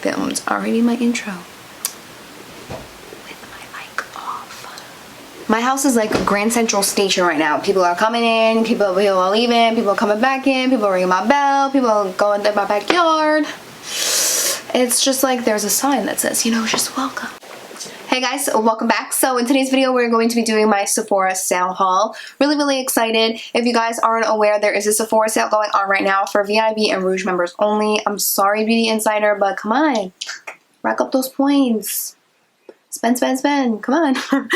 filmed already my intro with my mic off. My house is like a Grand Central Station right now. People are coming in, people are leaving, people are coming back in, people are ringing my bell, people are going to my backyard. It's just like there's a sign that says, you know, just welcome. Hey guys, welcome back. So in today's video, we're going to be doing my Sephora sale haul. Really excited. If you guys aren't aware, there is a Sephora sale going on right now for VIB and Rouge members only. I'm sorry, Beauty Insider, but come on. Rack up those points. Spend. Come on.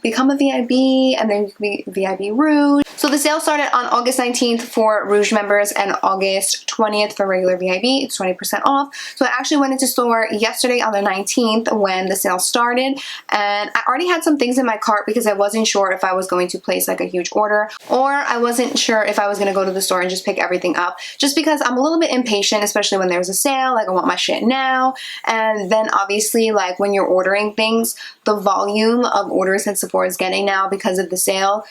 Become a VIB and then you can be VIB Rouge. So the sale started on August 19th for Rouge members and August 20th for regular VIB. It's 20% off. So I actually went into store yesterday on the 19th when the sale started, and I already had some things in my cart because I wasn't sure if I was going to place like a huge order, or I wasn't sure if I was going to go to the store and just pick everything up, just because I'm a little bit impatient, especially when there's a sale. Like I want my shit now. And then obviously like when you're ordering things, the volume of orders that Sephora is getting now because of the sale,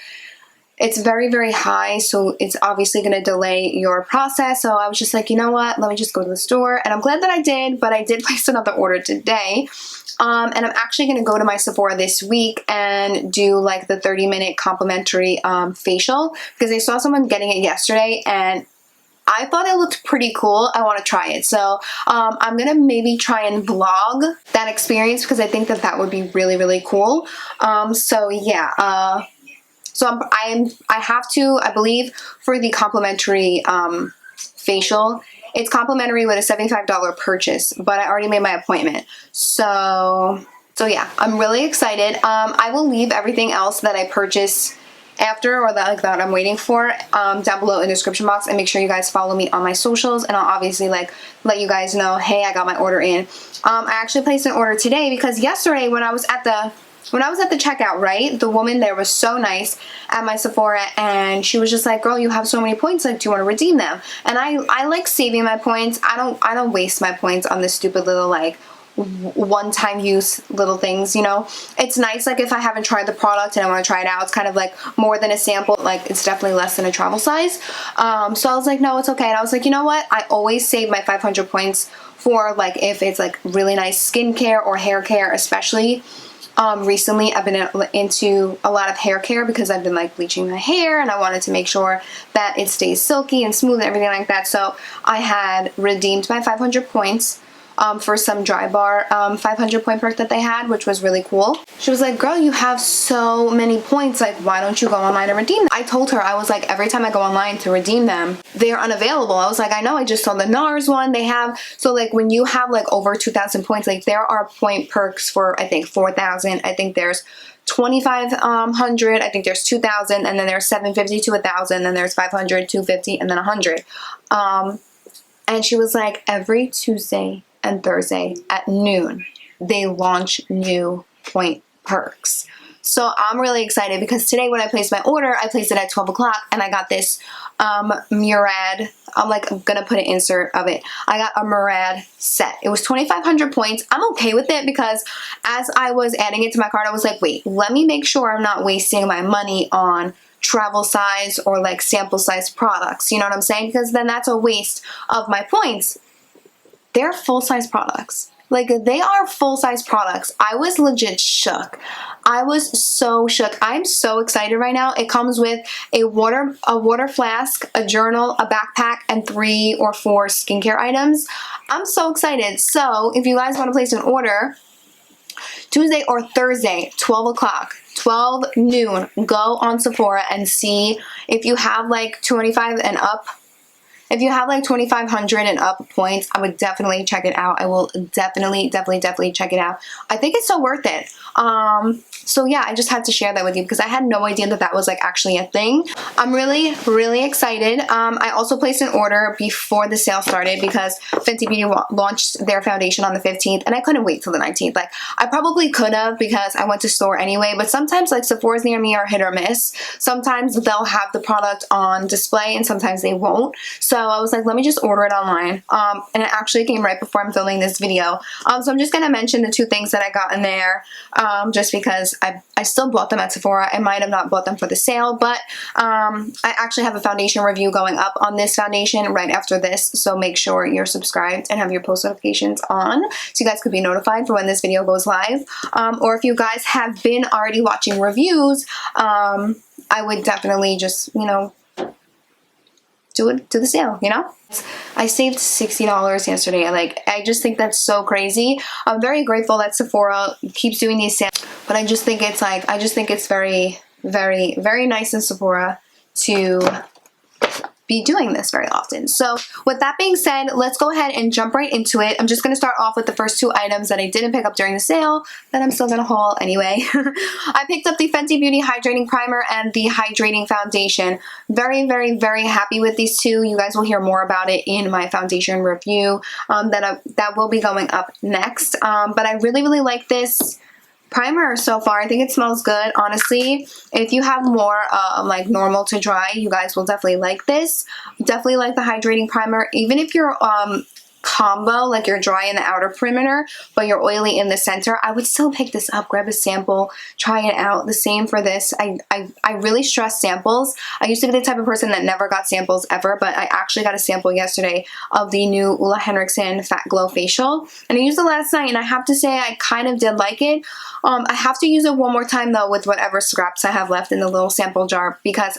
it's very high, so it's obviously going to delay your process. So I was just like, you know what, let me just go to the store, and I'm glad that I did. But I did place another order today, and I'm actually going to go to my Sephora this week and do like the 30-minute complimentary facial, because I saw someone getting it yesterday and I thought it looked pretty cool. I want to try it. So I'm going to maybe try and vlog that experience, because I think that that would be really cool. So yeah, so I have to, I believe, for the complimentary facial, it's complimentary with a $75 purchase, but I already made my appointment. So yeah, I'm really excited. I will leave everything else that I purchase after, or that I'm waiting for, down below in the description box, and make sure you guys follow me on my socials, and I'll obviously like let you guys know, hey, I got my order in. I actually placed an order today because yesterday when I was at the checkout, right, the woman there was so nice at my Sephora, and she was just like, girl, you have so many points, like, do you want to redeem them? And I like saving my points. I don't waste my points on this stupid little like one-time use little things, you know. It's nice like if I haven't tried the product and I want to try it out. It's kind of like more than a sample, like it's definitely less than a travel size. So I was like, no, it's okay. And I was like, you know what, I always save my 500 points for like if it's like really nice skincare or hair care, especially. Recently I've been into a lot of hair care because I've been like bleaching my hair, and I wanted to make sure that it stays silky and smooth and everything like that. So I had redeemed my 500 points for some Dry Bar 500 point perk that they had, which was really cool. She was like, girl, you have so many points, like why don't you go online and redeem them? I told her, I was like, every time I go online to redeem them, they're unavailable. I was like, I know, I just saw the NARS one they have. So like when you have like over 2,000 points, like there are point perks for I think 4,000. I think there's 2,500, I think there's 2,000, and then there's 750 to 1,000, then there's 500, 250, and then 100. And she was like, every Tuesday and Thursday at noon they launch new point perks. So I'm really excited because today when I placed my order, I placed it at 12 o'clock and I got this Murad, I'm gonna put an insert of it. I got a Murad set. It was 2,500 points. I'm okay with it because as I was adding it to my cart, I was like, wait, let me make sure I'm not wasting my money on travel size or like sample size products, you know what I'm saying? Because then that's a waste of my points. They're full-size products. Like, they are full-size products. I was legit shook. I was so shook. I'm so excited right now. It comes with a water flask, a journal, a backpack, and 3 or 4 skincare items. I'm so excited. So if you guys want to place an order, Tuesday or Thursday, 12 o'clock, 12 noon, go on Sephora and see if you have like 25 and up. If you have like 2,500 and up points, I would definitely check it out. I will definitely check it out. I think it's so worth it. So yeah, I just had to share that with you because I had no idea that that was like actually a thing. I'm really excited. I also placed an order before the sale started because Fenty Beauty launched their foundation on the 15th and I couldn't wait till the 19th. Like I probably could have because I went to store anyway, but sometimes like Sephora's near me are hit or miss. Sometimes they'll have the product on display and sometimes they won't. So So I was like, let me just order it online. And it actually came right before I'm filming this video. So I'm just going to mention the 2 things that I got in there, just because I still bought them at Sephora. I might have not bought them for the sale, but I actually have a foundation review going up on this foundation right after this. So make sure you're subscribed and have your post notifications on so you guys could be notified for when this video goes live. Or if you guys have been already watching reviews, I would definitely just, you know, do the sale, you know? I saved $60 yesterday. Like, I just think that's so crazy. I'm very grateful that Sephora keeps doing these sales, but I just think it's like, I just think it's very, very, very nice in Sephora to be doing this very often. So with that being said, let's go ahead and jump right into it. I'm just going to start off with the first 2 items that I didn't pick up during the sale that I'm still going to haul anyway. I picked up the Fenty Beauty Hydrating Primer and the Hydrating Foundation. Very, very, very happy with these 2. You guys will hear more about it in my foundation review that will be going up next. But I really, really like this primer so far. I think it smells good, honestly. If you have more like normal to dry, you guys will definitely like this. Definitely like the hydrating primer. Even if you're combo, like you're dry in the outer perimeter but you're oily in the center, I would still pick this up, grab a sample, try it out. The same for this. I really stress samples. I used to be the type of person that never got samples ever, but I actually got a sample yesterday of the new Ole Henriksen Fat Glow Facial, and I used it last night, and I have to say I kind of did like it. I have to use it one more time though with whatever scraps I have left in the little sample jar, because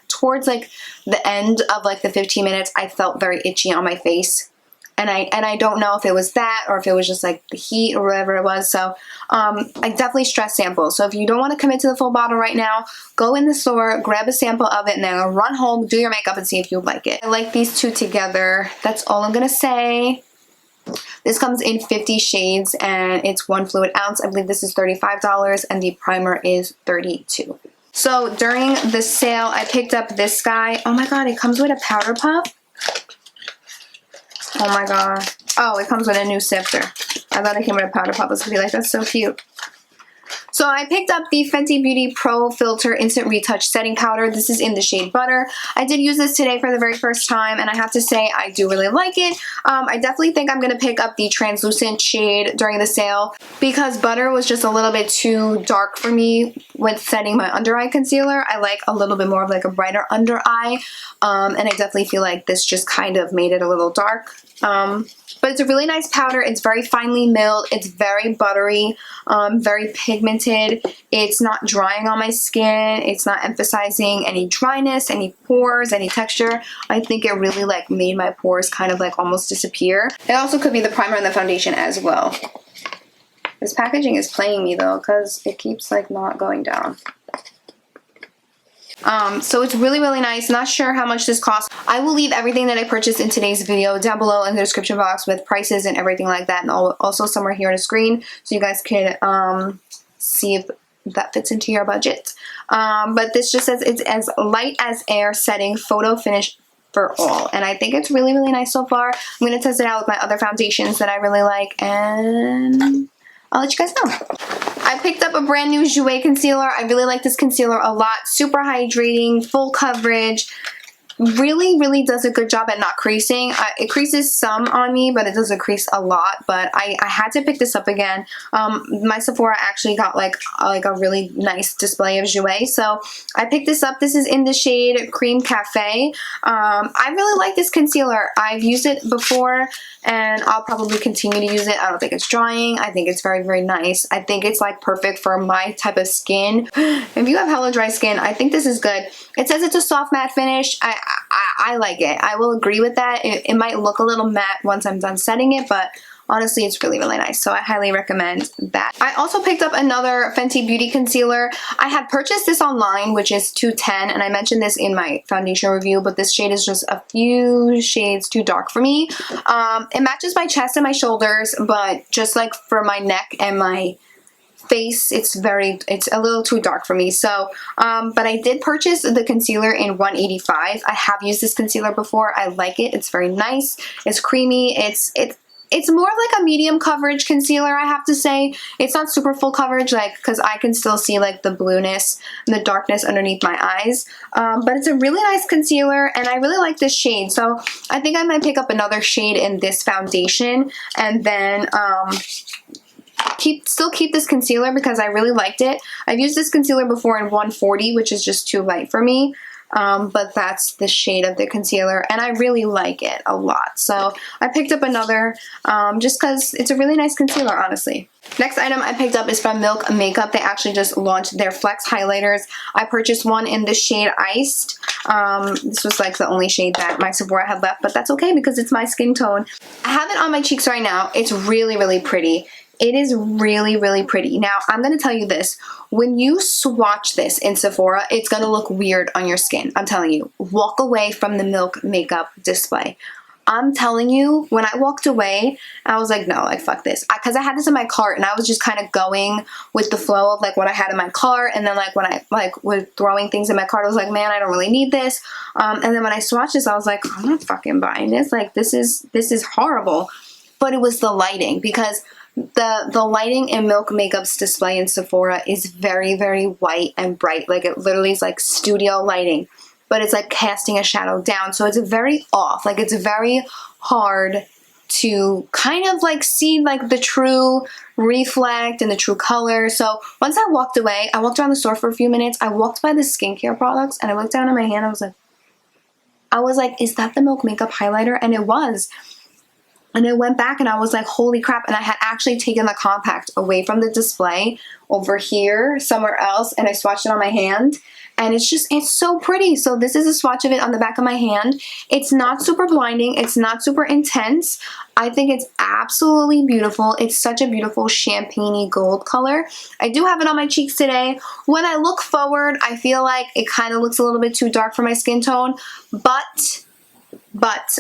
towards like the end of like the 15 minutes I felt very itchy on my face. And I don't know if it was that or if it was just like the heat or whatever it was. So I definitely stress samples. So if you don't want to commit to the full bottle right now, go in the store, grab a sample of it, and then run home, do your makeup, and see if you like it. I like these 2 together. That's all I'm going to say. This comes in 50 shades and it's 1 fluid ounce. I believe this is $35 and the primer is $32. So during the sale, I picked up this guy. Oh my god, it comes with a powder puff. Oh my god. Oh, it comes with a new sifter. I thought it came with a powder puff. I was gonna be like, that's so cute. So I picked up the Fenty Beauty Pro Filter Instant Retouch Setting Powder. This is in the shade Butter. I did use this today for the very first time, and I have to say I do really like it. I definitely think I'm going to pick up the translucent shade during the sale because Butter was just a little bit too dark for me with setting my under eye concealer. I like a little bit more of like a brighter under eye, and I definitely feel like this just kind of made it a little dark. But it's a really nice powder. It's very finely milled. It's very buttery, very pigmented. It's not drying on my skin. It's not emphasizing any dryness, any pores, any texture. I think it really like made my pores kind of like almost disappear. It also could be the primer and the foundation as well. This packaging is playing me though because it keeps like not going down. So it's really, really nice. Not sure how much this costs. I will leave everything that I purchased in today's video down below in the description box with prices and everything like that, and also somewhere here on the screen so you guys can see if that fits into your budget. But this just says it's as light as air setting photo finish for all, and I think it's really, really nice so far. I'm going to test it out with my other foundations that I really like, and I'll let you guys know. I picked up a brand new Jouer concealer. I really like this concealer a lot. Super hydrating, full coverage. Really, really does a good job at not creasing. It creases some on me, but it doesn't crease a lot. But I had to pick this up again. My Sephora actually got like a really nice display of Jouer, so I picked this up. This is in the shade Cream Cafe. I really like this concealer. I've used it before, and I'll probably continue to use it. I don't think it's drying. I think it's very, very nice. I think it's like perfect for my type of skin. If you have hella dry skin, I think this is good. It says it's a soft matte finish. I like it. I will agree with that. It might look a little matte once I'm done setting it, but honestly, it's really, really nice. So I highly recommend that. I also picked up another Fenty Beauty concealer. I had purchased this online, which is 210, and I mentioned this in my foundation review, but this shade is just a few shades too dark for me. It matches my chest and my shoulders, but just like for my neck and my face, it's a little too dark for me. So but I did purchase the concealer in 185. I have used this concealer before. I like it. It's very nice. It's creamy. It's It's more like a medium coverage concealer, I have to say. It's not super full coverage, like, because I can still see like the blueness and the darkness underneath my eyes. But it's a really nice concealer, and I really like this shade. So I think I might pick up another shade in this foundation, and then still keep this concealer because I really liked it. I've used this concealer before in 140, which is just too light for me. But that's the shade of the concealer, and I really like it a lot. So I picked up another just because it's a really nice concealer, honestly. Next item I picked up is from Milk Makeup. They actually just launched their Flex highlighters. I purchased one in the shade Iced. This was like the only shade that my Sephora had left, but that's okay because it's my skin tone. I have it on my cheeks right now. It's really, really pretty. It is really, really pretty. Now, I'm going to tell you this. When you swatch this in Sephora, it's going to look weird on your skin. I'm telling you. Walk away from the Milk Makeup display. I'm telling you, when I walked away, I was like, no, like, fuck this. Because I had this in my cart, and I was just kind of going with the flow of, like, what I had in my cart. And then, like, when I, like, was throwing things in my cart, I was like, man, I don't really need this. And then when I swatched this, I was like, I'm not fucking buying this. Like, this is horrible. But it was the lighting, because the lighting in Milk Makeup's display in Sephora is very, very white and bright. Like, it literally is like studio lighting, but it's like casting a shadow down. So it's very off. Like, it's very hard to kind of like see like the true reflect and the true color. So once I walked away, I walked around the store for a few minutes. I walked by the skincare products, and I looked down at my hand. I was like, is that the Milk Makeup highlighter? And it was. And I went back and I was like, holy crap. And I had actually taken the compact away from the display over here somewhere else, and I swatched it on my hand. And it's so pretty. So this is a swatch of it on the back of my hand. It's not super blinding. It's not super intense. I think it's absolutely beautiful. It's such a beautiful champagne-y gold color. I do have it on my cheeks today. When I look forward, I feel like it kind of looks a little bit too dark for my skin tone. But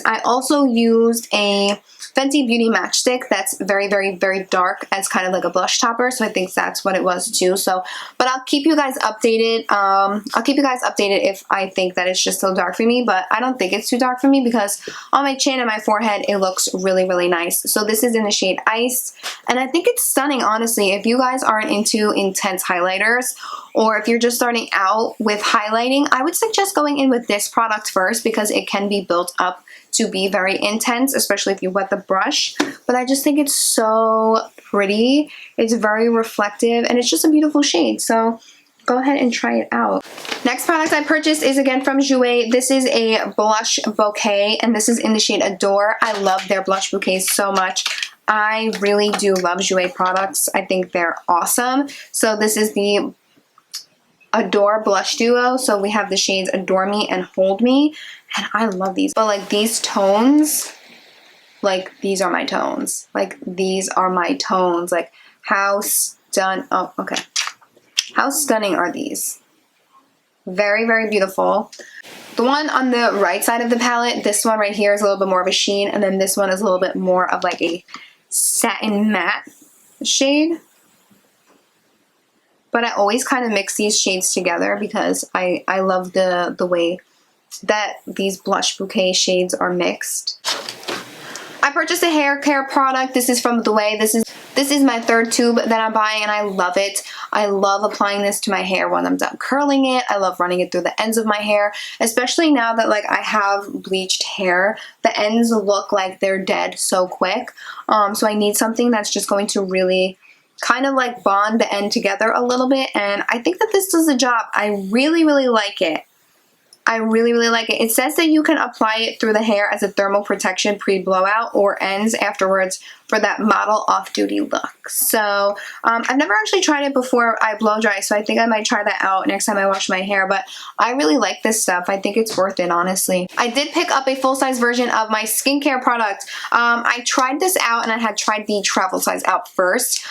I also used a Fenty Beauty Matchstick that's very, very, very dark as kind of like a blush topper. So I think that's what it was too. So, but I'll keep you guys updated. I'll keep you guys updated if I think that it's just so dark for me. But I don't think it's too dark for me because on my chin and my forehead, it looks really, really nice. So this is in the shade Ice. And I think it's stunning, honestly. If you guys aren't into intense highlighters, or if you're just starting out with highlighting, I would suggest going in with this product first because it can be built up to be very intense, especially if you wet the brush. But I just think it's so pretty. It's very reflective, and it's just a beautiful shade. So go ahead and try it out. Next product I purchased is again from Jouer. This is a blush bouquet, and this is in the shade Adore. I love their blush bouquets so much. I really do love Jouer products. I think they're awesome. So this is the Adore blush duo. So we have the shades Adore Me and Hold Me, and I love these. But like these tones, like these are my tones. Like these are my tones. Like how how stunning are these? Very, very beautiful. The one on the right side of the palette, this one right here is a little bit more of a sheen, and then this one is a little bit more of like a satin matte shade. But I always kind of mix these shades together because I love the way that these blush bouquet shades are mixed. I purchased a hair care product. This is from Ouai. This is my third tube that I'm buying, and I love it. I love applying this to my hair when I'm done curling it. I love running it through the ends of my hair, especially now that like I have bleached hair. The ends look like they're dead so quick. So I need something that's just going to really kind of like bond the end together a little bit, and I think that this does the job. I really, really like it. I really, really like it. It says that you can apply it through the hair as a thermal protection pre-blowout or ends afterwards for that model off-duty look. So I've never actually tried it before I blow dry, so I think I might try that out next time I wash my hair, but I really like this stuff. I think it's worth it, honestly. I did pick up a full-size version of my skincare product. I tried this out, and I had tried the travel size out first,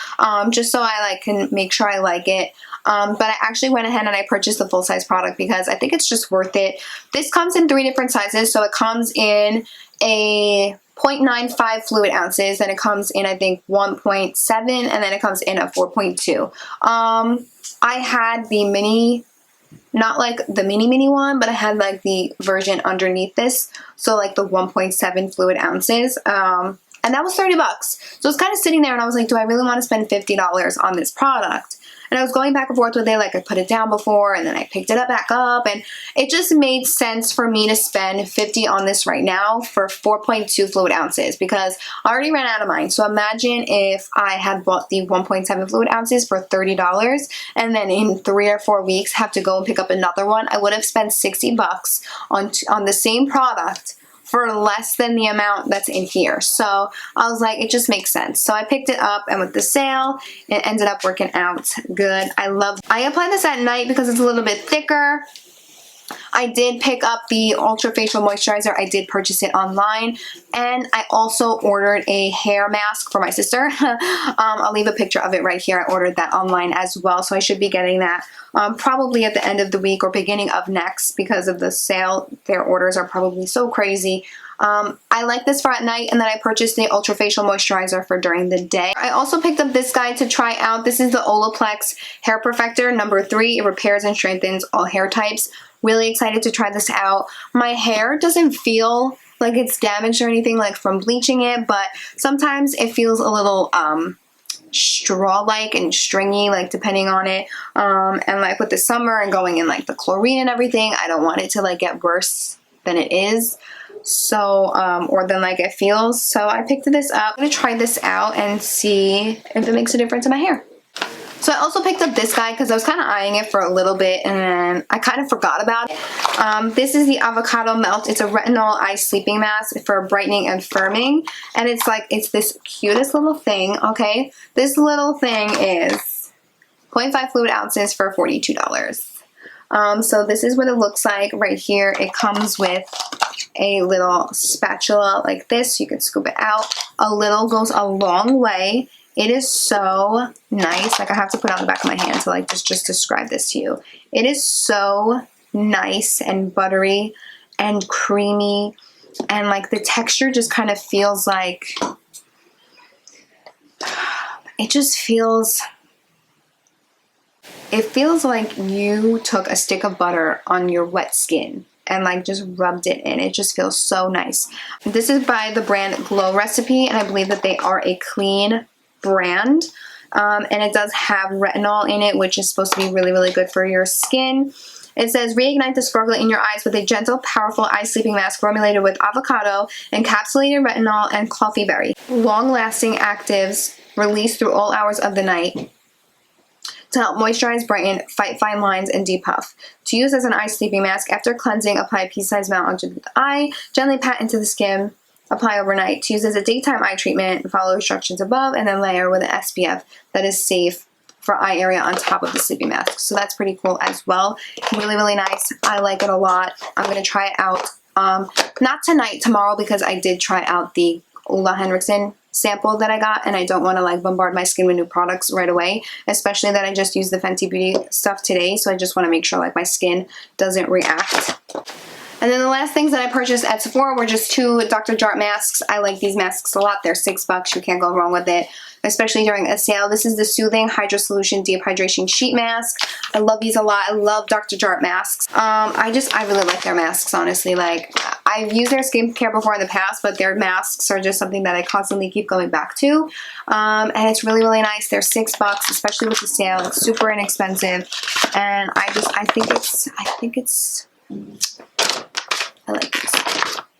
just so I can make sure I like it. But I actually went ahead and I purchased the full-size product because I think it's just worth it. This comes in 3 different sizes. So it comes in a 0.95 fluid ounces, then it comes in I think 1.7, and then it comes in a 4.2. I had the mini, not like the mini one, but I had like the version underneath this, so like the 1.7 fluid ounces. And that was 30 bucks. So I was kind of sitting there and I was like, do I really want to spend $50 on this product? And I was going back and forth with it, like I put it down before and then I picked it up back up, and it just made sense for me to spend $50 on this right now for 4.2 fluid ounces because I already ran out of mine. So imagine if I had bought the 1.7 fluid ounces for $30 and then in 3 or 4 weeks have to go and pick up another one. I would have spent 60 bucks on the same product for less than the amount that's in here. So I was like, it just makes sense. So I picked it up, and with the sale, it ended up working out good. I apply this at night because it's a little bit thicker. I did pick up the Ultra Facial Moisturizer. I did purchase it online, and I also ordered a hair mask for my sister. I'll leave a picture of it right here. I ordered that online as well, so I should be getting that probably at the end of the week or beginning of next because of the sale. Their orders are probably so crazy. I like this for at night, and then I purchased the Ultra Facial Moisturizer for during the day. I also picked up this guy to try out. This is the Olaplex Hair Perfector number 3. It repairs and strengthens all hair types. Really excited to try this out. My hair doesn't feel like it's damaged or anything like from bleaching it, but sometimes it feels a little straw-like and stringy, like depending on it. And like with the summer and going in like the chlorine and everything, I don't want it to like get worse than it is. So, or than like it feels. So I picked this up. I'm gonna try this out and see if it makes a difference in my hair. So I also picked up this guy because I was kind of eyeing it for a little bit and then I kind of forgot about it. This is the Avocado Melt. It's a retinol eye sleeping mask for brightening and firming. And it's like, it's this cutest little thing, okay? This little thing is 0.5 fluid ounces for $42. So this is what it looks like right here. It comes with a little spatula like this. You can scoop it out. A little goes a long way. It is so nice. Like I have to put it on the back of my hand to like just describe this to you. It is so nice and buttery and creamy, and like the texture just kind of feels like, it just feels, it feels like you took a stick of butter on your wet skin and like just rubbed it in. It just feels so nice. This is by the brand Glow Recipe, and I believe that they are a clean brand, and it does have retinol in it, which is supposed to be really, really good for your skin. It says, reignite the sparkle in your eyes with a gentle, powerful eye sleeping mask formulated with avocado, encapsulated retinol, and coffee berry. Long-lasting actives released through all hours of the night to help moisturize, brighten, fight fine lines, and depuff. To use as an eye sleeping mask, after cleansing, apply a pea-sized amount onto the eye, gently pat into the skin, apply overnight. To use as a daytime eye treatment, follow instructions above, and then layer with an SPF that is safe for eye area on top of the sleeping mask. So that's pretty cool as well. Really, really nice. I like it a lot. I'm going to try it out. Not tonight, tomorrow, because I did try out the Ole Henriksen sample that I got, and I don't want to like bombard my skin with new products right away, especially that I just used the Fenty Beauty stuff today. So I just want to make sure like my skin doesn't react. And then the last things that I purchased at Sephora were just 2 Dr. Jart masks. I like these masks a lot. They're $6. You can't go wrong with it, especially during a sale. This is the Soothing Hydro Solution Deep Hydration Sheet Mask. I love these a lot. I love Dr. Jart masks. I really like their masks, honestly. Like, I've used their skincare before in the past, but their masks are just something that I constantly keep going back to. And it's really, really nice. They're $6, especially with the sale. It's super inexpensive. And I like these.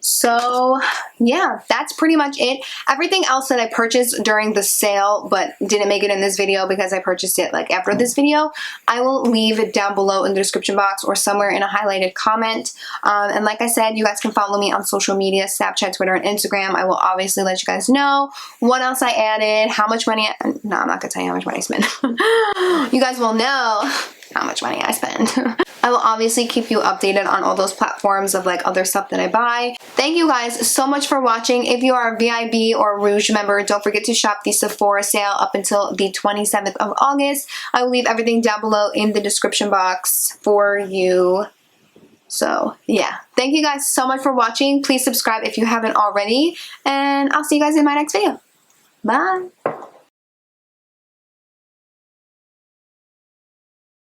So yeah, that's pretty much it. Everything else that I purchased during the sale but didn't make it in this video because I purchased it like after this video, I will leave it down below in the description box or somewhere in a highlighted comment. And like I said, you guys can follow me on social media, Snapchat, Twitter, and Instagram. I will obviously let you guys know what else I added, how much money no, I'm not gonna tell you how much money I spent. You guys will know how much money I spend. I will obviously keep you updated on all those platforms of like other stuff that I buy. Thank you guys so much for watching. If you are a VIB or Rouge member, don't forget to shop the Sephora sale up until the 27th of August. I will leave everything down below in the description box for you. So yeah, thank you guys so much for watching. Please subscribe if you haven't already, and I'll see you guys in my next video. Bye.